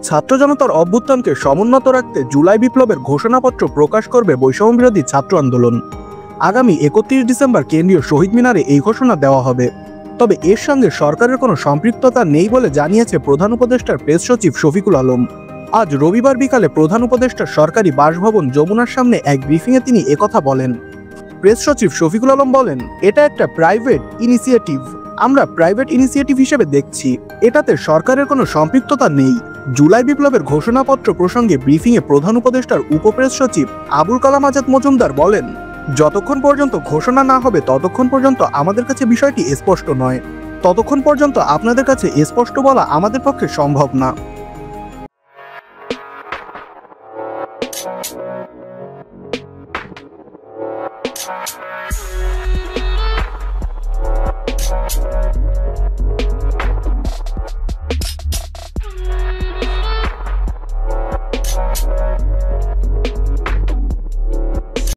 ছাত্র জনতার অভ্যুত্থানকে সমুন্নত রাখতে জুলাই বিপ্লবের ঘোষণাপত্র প্রকাশ করবে বৈষম্য বিরোধী ছাত্র আন্দোলন। আগামী 31 ডিসেম্বর কেন্দ্রীয় শহীদ মিনারে এই ঘোষণা দেওয়া হবে। তবে এর সঙ্গে সরকারের কোনো সম্পৃক্ততা নেই বলে জানিয়েছে প্রধান উপদেষ্টার প্রেস সচিব শফিকুল আলম। আজ রবিবার বিকালে প্রধান উপদেষ্টার সরকারি বাসভবন যমুনার সামনে এক ব্রিফিংয়ে তিনি একথা বলেন। প্রেস সচিব শফিকুল আলম বলেন, এটা একটা প্রাইভেট ইনিশিয়েটিভ, আমরা প্রাইভেট ইনিশিয়েটিভ হিসেবে দেখছি, এটাতে সরকারের কোনো সম্পৃক্ততা নেই। জুলাই বিপ্লবের ঘোষণাপত্র প্রসঙ্গে ব্রিফিংয়ে প্রধান উপদেষ্টার উপপ্রেস সচিব আবুল কালাম আজাদ মজুমদার বলেন, যতক্ষণ পর্যন্ত ঘোষণা না হবে ততক্ষণ পর্যন্ত আমাদের কাছে বিষয়টি স্পষ্ট নয়, ততক্ষণ পর্যন্ত আপনাদের কাছে স্পষ্ট বলা আমাদের পক্ষে সম্ভব না।